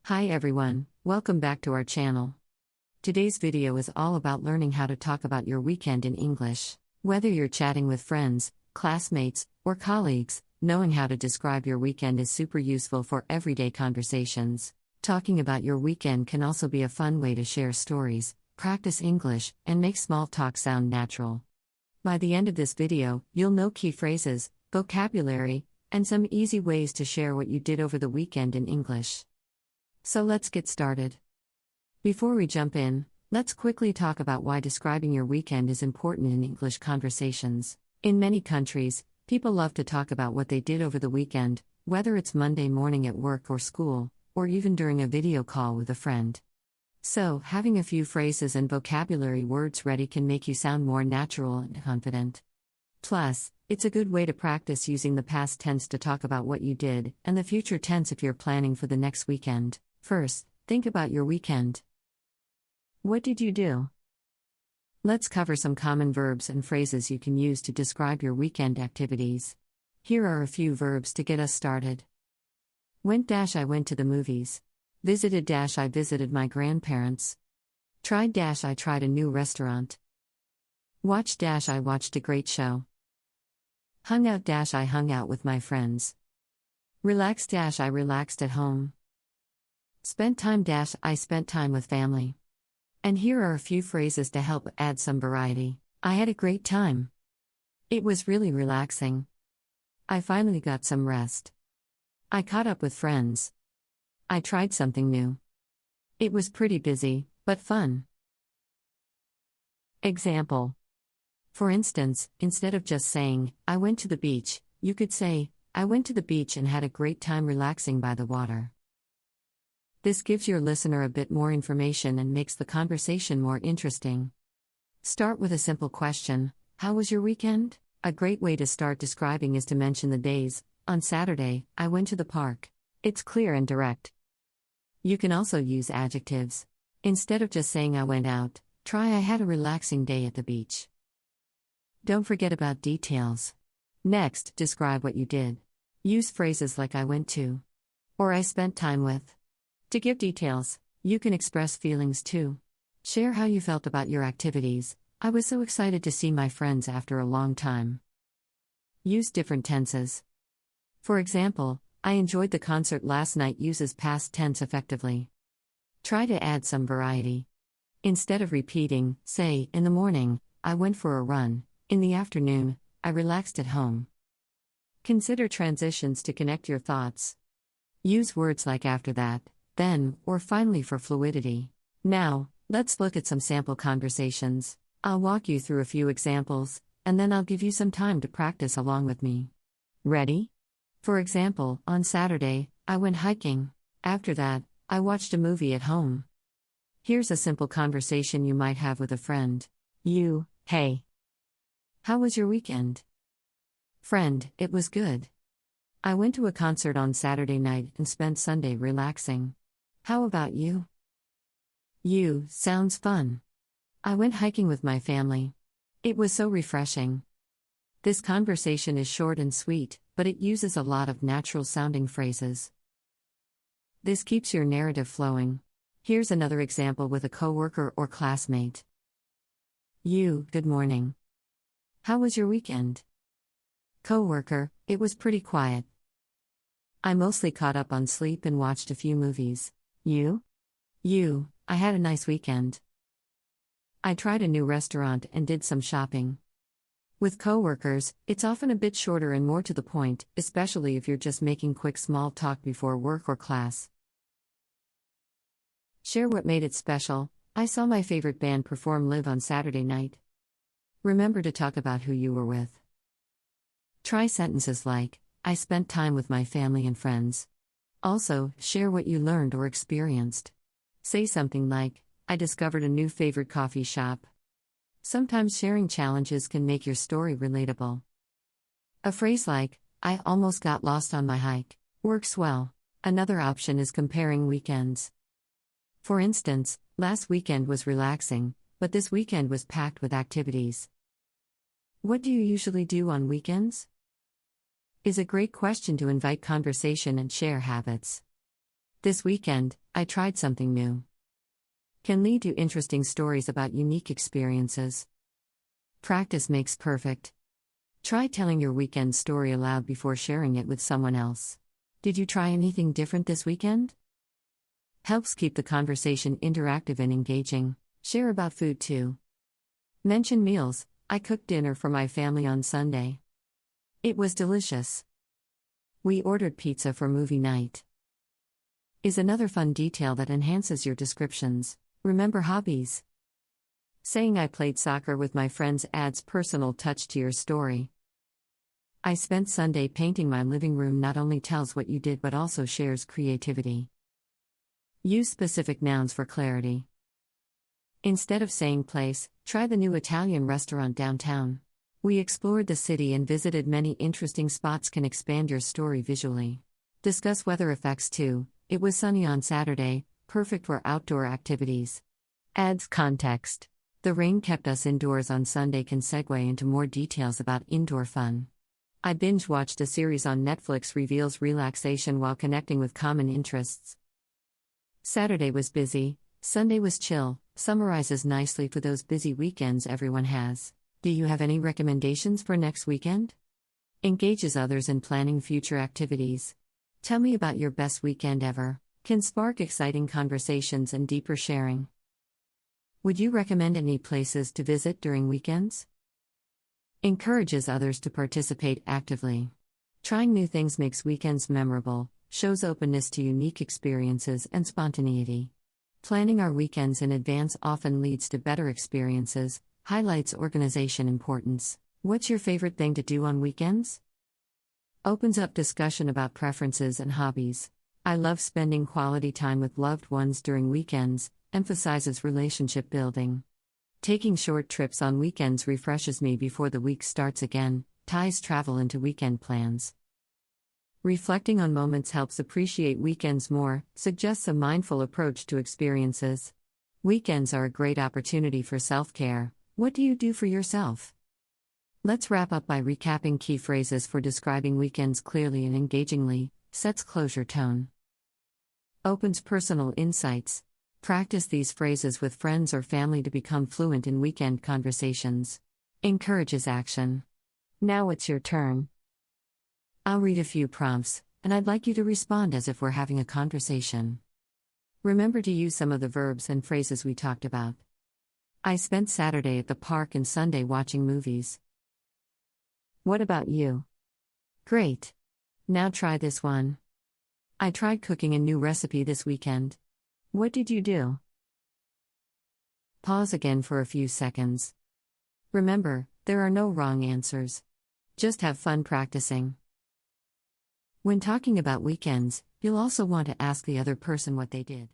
Hi everyone, welcome back to our channel. Today's video is all about learning how to talk about your weekend in English. Whether you're chatting with friends, classmates, or colleagues, knowing how to describe your weekend is super useful for everyday conversations. Talking about your weekend can also be a fun way to share stories, practice English, and make small talk sound natural. By the end of this video, you'll know key phrases, vocabulary, and some easy ways to share what you did over the weekend in English. So let's get started. Before we jump in, let's quickly talk about why describing your weekend is important in English conversations. In many countries, people love to talk about what they did over the weekend, whether it's Monday morning at work or school, or even during a video call with a friend. So, having a few phrases and vocabulary words ready can make you sound more natural and confident. Plus, it's a good way to practice using the past tense to talk about what you did, and the future tense if you're planning for the next weekend. First, think about your weekend. What did you do? Let's cover some common verbs and phrases you can use to describe your weekend activities. Here are a few verbs to get us started. I went to the movies. I visited my grandparents. I tried a new restaurant. I watched a great show. I hung out with my friends. I relaxed at home. I spent time with family. And here are a few phrases to help add some variety. I had a great time. It was really relaxing. I finally got some rest. I caught up with friends. I tried something new. It was pretty busy, but fun. Example. For instance, instead of just saying, I went to the beach, you could say, I went to the beach and had a great time relaxing by the water. This gives your listener a bit more information and makes the conversation more interesting. Start with a simple question, how was your weekend? A great way to start describing is to mention the days. On Saturday, I went to the park. It's clear and direct. You can also use adjectives. Instead of just saying I went out, try I had a relaxing day at the beach. Don't forget about details. Next, describe what you did. Use phrases like I went to, or I spent time with. To give details, you can express feelings too. Share how you felt about your activities. I was so excited to see my friends after a long time. Use different tenses. For example, I enjoyed the concert last night uses past tense effectively. Try to add some variety. Instead of repeating, say, in the morning, I went for a run. In the afternoon, I relaxed at home. Consider transitions to connect your thoughts. Use words like after that, then, or finally for fluidity. Now, let's look at some sample conversations. I'll walk you through a few examples, and then I'll give you some time to practice along with me. Ready? For example, on Saturday, I went hiking. After that, I watched a movie at home. Here's a simple conversation you might have with a friend. Hey. How was your weekend? Friend, it was good. I went to a concert on Saturday night and spent Sunday relaxing. How about you? Sounds fun. I went hiking with my family. It was so refreshing. This conversation is short and sweet, but it uses a lot of natural-sounding phrases. This keeps your narrative flowing. Here's another example with a coworker or classmate. Good morning. How was your weekend? Coworker, it was pretty quiet. I mostly caught up on sleep and watched a few movies. I had a nice weekend. I tried a new restaurant and did some shopping. With coworkers, it's often a bit shorter and more to the point, especially if you're just making quick small talk before work or class. Share what made it special. I saw my favorite band perform live on Saturday night. Remember to talk about who you were with. Try sentences like, I spent time with my family and friends. Also, share what you learned or experienced. Say something like, I discovered a new favorite coffee shop. Sometimes sharing challenges can make your story relatable. A phrase like, I almost got lost on my hike, works well. Another option is comparing weekends. For instance, last weekend was relaxing, but this weekend was packed with activities. What do you usually do on weekends? Is a great question to invite conversation and share habits. This weekend, I tried something new. Can lead to interesting stories about unique experiences. Practice makes perfect. Try telling your weekend story aloud before sharing it with someone else. Did you try anything different this weekend? Helps keep the conversation interactive and engaging. Share about food too. Mention meals. I cooked dinner for my family on Sunday. It was delicious. We ordered pizza for movie night. Is another fun detail that enhances your descriptions. Remember hobbies. Saying I played soccer with my friends adds personal touch to your story. I spent Sunday painting my living room not only tells what you did but also shares creativity. Use specific nouns for clarity. Instead of saying place, try the new Italian restaurant downtown. We explored the city and visited many interesting spots. Can expand your story visually. Discuss weather effects too. It was sunny on Saturday, perfect for outdoor activities. Adds context. The rain kept us indoors on Sunday. Can segue into more details about indoor fun. I binge-watched a series on Netflix. Reveals relaxation while connecting with common interests. Saturday was busy, Sunday was chill. Summarizes nicely for those busy weekends everyone has. Do you have any recommendations for next weekend? Engages others in planning future activities. Tell me about your best weekend ever. Can spark exciting conversations and deeper sharing. Would you recommend any places to visit during weekends? Encourages others to participate actively. Trying new things makes weekends memorable, shows openness to unique experiences and spontaneity. Planning our weekends in advance often leads to better experiences, highlights organization importance. What's your favorite thing to do on weekends? Opens up discussion about preferences and hobbies. I love spending quality time with loved ones during weekends, emphasizes relationship building. Taking short trips on weekends refreshes me before the week starts again, ties travel into weekend plans. Reflecting on moments helps appreciate weekends more, suggests a mindful approach to experiences. Weekends are a great opportunity for self-care. What do you do for yourself? Let's wrap up by recapping key phrases for describing weekends clearly and engagingly. Sets closure tone. Opens personal insights. Practice these phrases with friends or family to become fluent in weekend conversations. Encourages action. Now it's your turn. I'll read a few prompts, and I'd like you to respond as if we're having a conversation. Remember to use some of the verbs and phrases we talked about. I spent Saturday at the park and Sunday watching movies. What about you? Great. Now try this one. I tried cooking a new recipe this weekend. What did you do? Pause again for a few seconds. Remember, there are no wrong answers. Just have fun practicing. When talking about weekends, you'll also want to ask the other person what they did.